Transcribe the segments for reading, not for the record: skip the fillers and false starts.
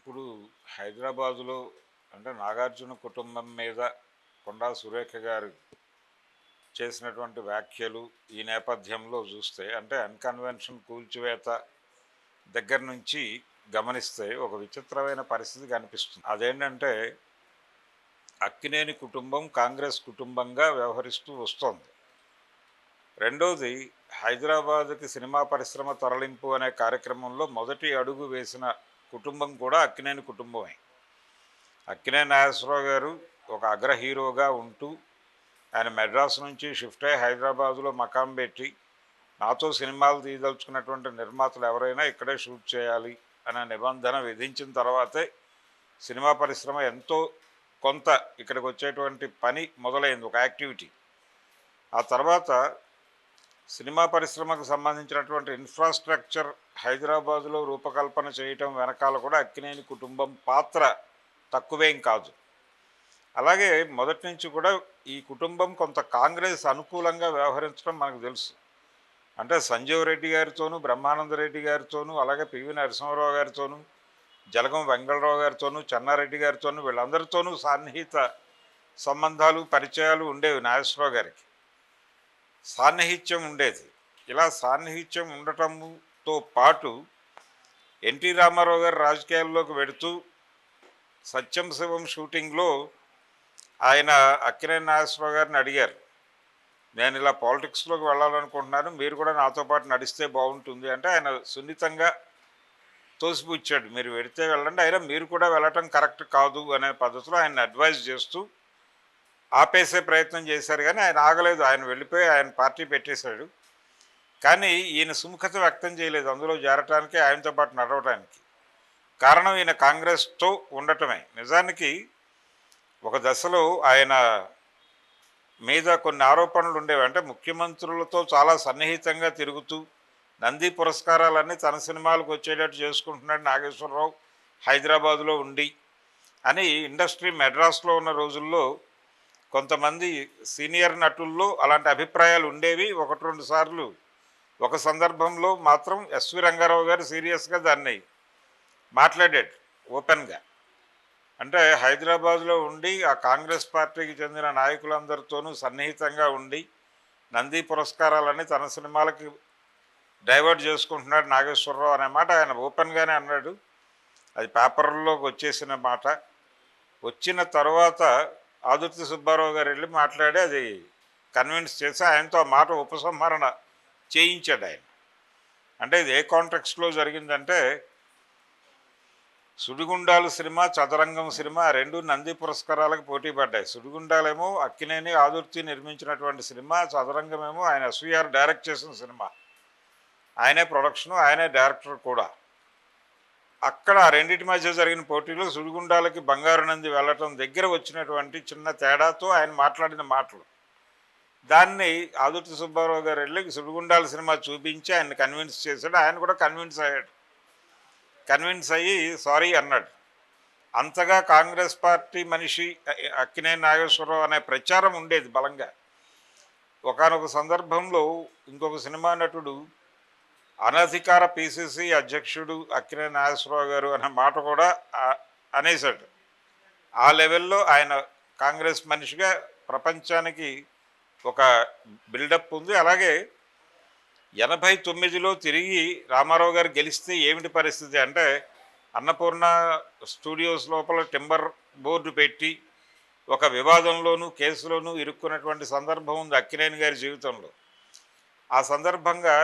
ఇప్పుడు హైదరాబాదులో అంటే నాగార్జున కుటుంబం మీద కొండా సురేఖ గారు చేసినటువంటి వ్యాఖ్యలు ఈ నేపథ్యంలో చూస్తే అంటే అన్కన్వెన్షన్ కూల్చివేత దగ్గర నుంచి గమనిస్తే ఒక విచిత్రమైన పరిస్థితి కనిపిస్తుంది. అదేంటంటే అక్కినేని కుటుంబం కాంగ్రెస్ కుటుంబంగా వ్యవహరిస్తూ వస్తోంది. రెండోది, హైదరాబాద్కి సినిమా పరిశ్రమ తరలింపు అనే కార్యక్రమంలో మొదటి అడుగు వేసిన కుటుంబం కూడా అక్కినేని కుటుంబమే. అక్కినేని నాగేశ్వరరావు గారు ఒక అగ్ర హీరోగా ఉంటూ ఆయన మెడ్రాస్ నుంచి షిఫ్ట్ అయ్యి హైదరాబాదులో మకాం పెట్టి నాతో సినిమాలు తీయదలుచుకున్నటువంటి నిర్మాతలు ఎవరైనా ఇక్కడే షూట్ చేయాలి అనే నిబంధన విధించిన తర్వాతే సినిమా పరిశ్రమ ఎంతో కొంత ఇక్కడికి వచ్చేటువంటి పని మొదలైంది, ఒక యాక్టివిటీ. ఆ తర్వాత సినిమా పరిశ్రమకు సంబంధించినటువంటి ఇన్ఫ్రాస్ట్రక్చర్ హైదరాబాదులో రూపకల్పన చేయటం వెనకాల కూడా అక్కినేని కుటుంబం పాత్ర తక్కువేం కాదు. అలాగే మొదటి నుంచి కూడా ఈ కుటుంబం కొంత కాంగ్రెస్ అనుకూలంగా వ్యవహరించడం మనకు తెలుసు. అంటే సంజీవ్ రెడ్డి గారితోనూ, బ్రహ్మానంద రెడ్డి గారితోనూ, అలాగే పివి నరసింహారావు గారితోనూ, జలగం వెంగళరావు గారితోనూ, చెన్నారెడ్డి గారితోనూ, వీళ్ళందరితోనూ సన్నిహిత సంబంధాలు పరిచయాలు ఉండేవి. నాగేశ్వరరావు గారికి సాన్నిహిత్యం ఉండేది. ఇలా సాన్నిహిత్యం ఉండటంతో పాటు ఎన్టీ రామారావు గారు రాజకీయాల్లోకి వెడుతూ సత్యం శివం షూటింగ్లో ఆయన అక్కినేని నాగేశ్వరరావు గారిని అడిగారు, నేను ఇలా పాలిటిక్స్లోకి వెళ్ళాలనుకుంటున్నాను, మీరు కూడా నాతో పాటు నడిస్తే బాగుంటుంది అంటే ఆయన సున్నితంగా తోసిపుచ్చాడు, మీరు వెడితే వెళ్ళండి, అయినా మీరు కూడా వెళ్ళటం కరెక్ట్ కాదు అనే పద్ధతిలో ఆయన అడ్వైజ్ చేస్తూ ఆపేసే ప్రయత్నం చేశారు. కానీ ఆయన ఆగలేదు, ఆయన వెళ్ళిపోయి ఆయన పార్టీ పెట్టేశాడు. కానీ ఈయన సుముఖత వ్యక్తం చేయలేదు అందులో చేరటానికి, ఆయనతో పాటు నడవటానికి. కారణం ఈయన కాంగ్రెస్తో ఉండటమే. నిజానికి ఒక దశలో ఆయన మీద కొన్ని ఆరోపణలు ఉండేవి. అంటే ముఖ్యమంత్రులతో చాలా సన్నిహితంగా తిరుగుతూ నంది పురస్కారాలన్నీ తన సినిమాలకు వచ్చేటట్టు చేసుకుంటున్నాడు నాగేశ్వరరావు హైదరాబాదులో ఉండి అని ఇండస్ట్రీ మెడ్రాస్లో ఉన్న రోజుల్లో కొంతమంది సీనియర్ నటుల్లో అలాంటి అభిప్రాయాలు ఉండేవి. ఒకటి రెండు సార్లు ఒక సందర్భంలో మాత్రం ఎస్వి రంగారావు గారు సీరియస్గా దాన్ని మాట్లాడాడు ఓపెన్గా. అంటే హైదరాబాద్లో ఉండి ఆ కాంగ్రెస్ పార్టీకి చెందిన నాయకులందరితోనూ సన్నిహితంగా ఉండి నంది పురస్కారాలన్నీ తన సినిమాలకి డైవర్ట్ చేసుకుంటున్నాడు నాగేశ్వరరావు అనే మాట ఆయన ఓపెన్గానే అన్నాడు. అది పేపర్లోకి వచ్చేసిన మాట. వచ్చిన తర్వాత ఆదుర్తి సుబ్బారావు గారు వెళ్ళి మాట్లాడి అది కన్విన్స్ చేసి ఆయనతో ఆ మాట ఉపసంహరణ చేయించాడు ఆయన. అంటే ఇది ఏ కాంటెక్స్ట్లో జరిగిందంటే, సుడిగుండాలు సినిమా, చదరంగం సినిమా రెండు నంది పురస్కారాలకు పోటీ పడ్డాయి. సుడిగుండాలేమో అక్కినేని ఆదుర్తి నిర్మించినటువంటి సినిమా, చదరంగమేమో ఆయన ఎస్వీఆర్ డైరెక్ట్ చేసిన సినిమా. ఆయనే ప్రొడక్షను, ఆయనే డైరెక్టర్ కూడా. అక్కడ ఆ రెండింటి మధ్య జరిగిన పోటీలో సుడిగుండాలకి బంగారు నంది వెళ్ళటం దగ్గర వచ్చినటువంటి చిన్న తేడాతో ఆయన మాట్లాడిన మాటలు, దాన్ని ఆదుర్తి సుబ్బారావు గారు వెళ్ళి సుడిగుండాల సినిమా చూపించి ఆయన కన్విన్స్ చేశాడు. ఆయన కూడా కన్విన్స్ అయ్యాడు. కన్విన్స్ అయ్యి సారీ అన్నాడు. అంతగా కాంగ్రెస్ పార్టీ మనిషి అక్కినేని నాగేశ్వరరావు అనే ప్రచారం ఉండేది బలంగా. ఒకానొక సందర్భంలో ఇంకొక సినిమా నటుడు అనధికార పిసిసి అధ్యక్షుడు అక్కినేని నాగేశ్వరరావు గారు అనే మాట కూడా అనేశాడు. ఆ లెవెల్లో ఆయన కాంగ్రెస్ మనిషిగా ప్రపంచానికి ఒక బిల్డప్ ఉంది. అలాగే 89లో తిరిగి రామారావు గారు గెలిస్తే ఏమిటి పరిస్థితి అంటే, అన్నపూర్ణ స్టూడియోస్ లోపల టింబర్ బోర్డు పెట్టి ఒక వివాదంలోనూ కేసులోనూ ఇరుక్కున్నటువంటి సందర్భం ఉంది అక్కినేని గారి జీవితంలో. ఆ సందర్భంగా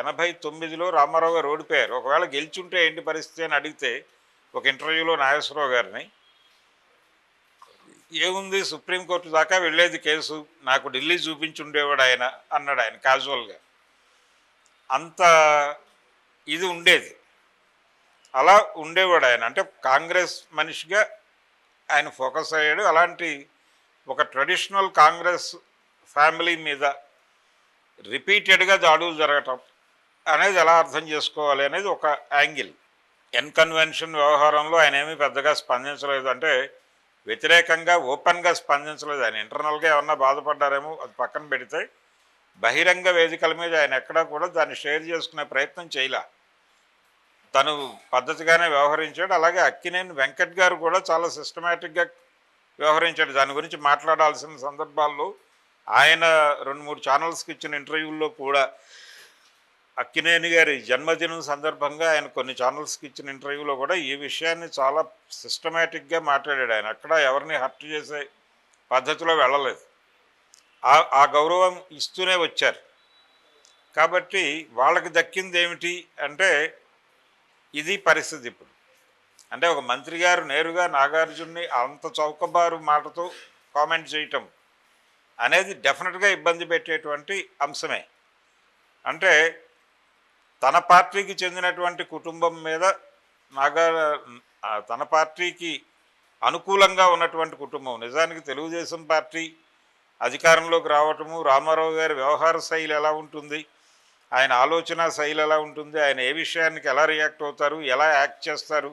89లో రామారావు గారు ఓడిపోయారు. ఒకవేళ గెలిచుంటే ఏంటి పరిస్థితి అని అడిగితే ఒక ఇంటర్వ్యూలో నాగేశ్వరరావు గారిని, ఏముంది సుప్రీంకోర్టు దాకా వెళ్ళేది కేసు, నాకు ఢిల్లీ చూపించుండేవాడు ఆయన అన్నాడు ఆయన క్యాజువల్గా. అంత ఇది ఉండేది, అలా ఉండేవాడు ఆయన. అంటే కాంగ్రెస్ మనిషిగా ఆయన ఫోకస్ అయ్యాడు. అలాంటి ఒక ట్రెడిషనల్ కాంగ్రెస్ ఫ్యామిలీ మీద రిపీటెడ్గా దాడులు జరగటం అనేది ఎలా అర్థం చేసుకోవాలి అనేది ఒక యాంగిల్. ఎన్కన్వెన్షన్ వ్యవహారంలో ఆయన ఏమీ పెద్దగా స్పందించలేదు. అంటే వ్యతిరేకంగా ఓపెన్గా స్పందించలేదు. ఆయన ఇంటర్నల్గా ఏమన్నా బాధపడ్డారేమో అది పక్కన పెడితే బహిరంగ వేదికల మీద ఆయన ఎక్కడా కూడా దాన్ని షేర్ చేసుకునే ప్రయత్నం చేయలే. తను పద్ధతిగానే వ్యవహరించాడు. అలాగే అక్కినేని వెంకట్ గారు కూడా చాలా సిస్టమేటిక్గా వ్యవహరించాడు. దాని గురించి మాట్లాడాల్సిన సందర్భాల్లో ఆయన 2-3 ఛానల్స్కి ఇచ్చిన ఇంటర్వ్యూల్లో కూడా అక్కినేని గారి జన్మదినం సందర్భంగా ఆయన కొన్ని ఛానల్స్కి ఇచ్చిన ఇంటర్వ్యూలో కూడా ఈ విషయాన్ని చాలా సిస్టమేటిక్గా మాట్లాడాడు. ఆయన అక్కడ ఎవరిని హర్ట్ చేసే పద్ధతిలో వెళ్ళలేదు. ఆ గౌరవం ఇస్తూనే వచ్చారు. కాబట్టి వాళ్ళకి దక్కింది ఏమిటి అంటే ఇది పరిస్థితి ఇప్పుడు. అంటే ఒక మంత్రి గారు నేరుగా నాగార్జున్ని అంత చౌకబారు మాటతో కామెంట్ చేయటం అనేది డెఫినెట్గా ఇబ్బంది పెట్టేటువంటి అంశమే. అంటే తన పార్టీకి చెందినటువంటి కుటుంబం మీద తన పార్టీకి అనుకూలంగా ఉన్నటువంటి కుటుంబం, నిజానికి తెలుగుదేశం పార్టీ అధికారంలోకి రావటము, రామారావు గారి వ్యవహార శైలి ఎలా ఉంటుంది, ఆయన ఆలోచన శైలి ఎలా ఉంటుంది, ఆయన ఏ విషయానికి ఎలా రియాక్ట్ అవుతారు, ఎలా యాక్ట్ చేస్తారు,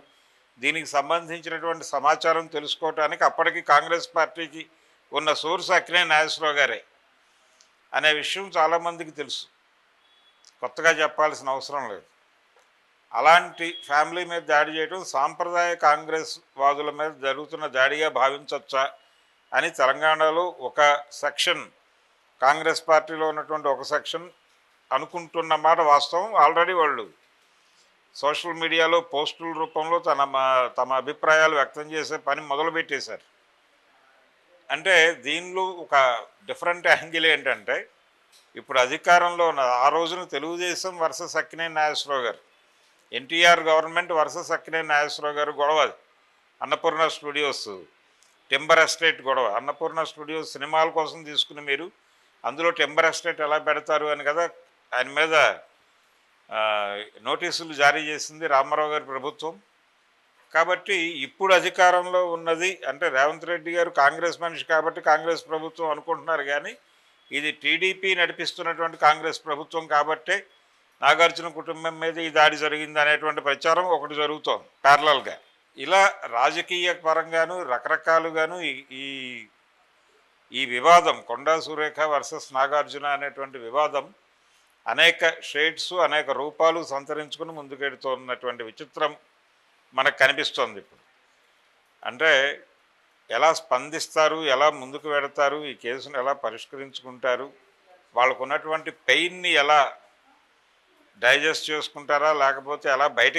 దీనికి సంబంధించినటువంటి సమాచారం తెలుసుకోవటానికి అప్పటికి కాంగ్రెస్ పార్టీకి ఉన్న సోర్స్ అక్కినేని నాగేశ్వరరావు గారే అనే విషయం చాలామందికి తెలుసు, కొత్తగా చెప్పాల్సిన అవసరం లేదు. అలాంటి ఫ్యామిలీ మీద దాడి చేయడం సాంప్రదాయ కాంగ్రెస్ వాదుల మీద జరుగుతున్న దాడిగా భావించవచ్చా అని తెలంగాణలో ఒక సెక్షన్, కాంగ్రెస్ పార్టీలో ఉన్నటువంటి ఒక సెక్షన్ అనుకుంటున్నమాట వాస్తవం. ఆల్రెడీ వాళ్ళు సోషల్ మీడియాలో పోస్టుల రూపంలో తమ అభిప్రాయాలు వ్యక్తం చేసే పని మొదలుపెట్టేశారు. అంటే దీనిలో ఒక డిఫరెంట్ యాంగిల్ ఏంటంటే, ఇప్పుడు అధికారంలో ఉన్న ఆ రోజున తెలుగుదేశం వర్సెస్ అక్కినేని నాగేశ్వరరావు గారు, ఎన్టీఆర్ గవర్నమెంట్ వర్సెస్ అక్కినేని నాగేశ్వరరావు గారు గొడవ, అన్నపూర్ణ స్టూడియోస్ టింబర్ ఎస్టేట్ గొడవ. అన్నపూర్ణ స్టూడియోస్ సినిమాల కోసం తీసుకుని మీరు అందులో టింబర్ ఎస్టేట్ ఎలా పెడతారు అని కదా ఆయన మీద నోటీసులు జారీ చేసింది రామారావు గారి ప్రభుత్వం. కాబట్టి ఇప్పుడు అధికారంలో ఉన్నది అంటే రేవంత్ రెడ్డి గారు కాంగ్రెస్ మనిషి కాబట్టి కాంగ్రెస్ ప్రభుత్వం అనుకుంటున్నారు, కానీ ఇది టీడీపీ నడిపిస్తున్నటువంటి కాంగ్రెస్ ప్రభుత్వం కాబట్టే నాగార్జున కుటుంబం మీద ఈ దాడి జరిగింది అనేటువంటి ప్రచారం ఒకటి జరుగుతోంది ప్యారలల్గా. ఇలా రాజకీయ పరంగాను రకరకాలుగాను ఈ ఈ వివాదం కొండా సురేఖ వర్సెస్ నాగార్జున అనేటువంటి వివాదం అనేక షేడ్స్ అనేక రూపాలు సంతరించుకుని ముందుకెడుతున్నటువంటి విచిత్రం మనకు కనిపిస్తోంది ఇప్పుడు. అంటే ఎలా స్పందిస్తారు, ఎలా ముందుకు వెడతారు, ఈ కేసును ఎలా పరిష్కరించుకుంటారు, వాళ్ళకు ఉన్నటువంటి పెయిన్ని ఎలా డైజెస్ట్ చేసుకుంటారా, లేకపోతే ఎలా బయట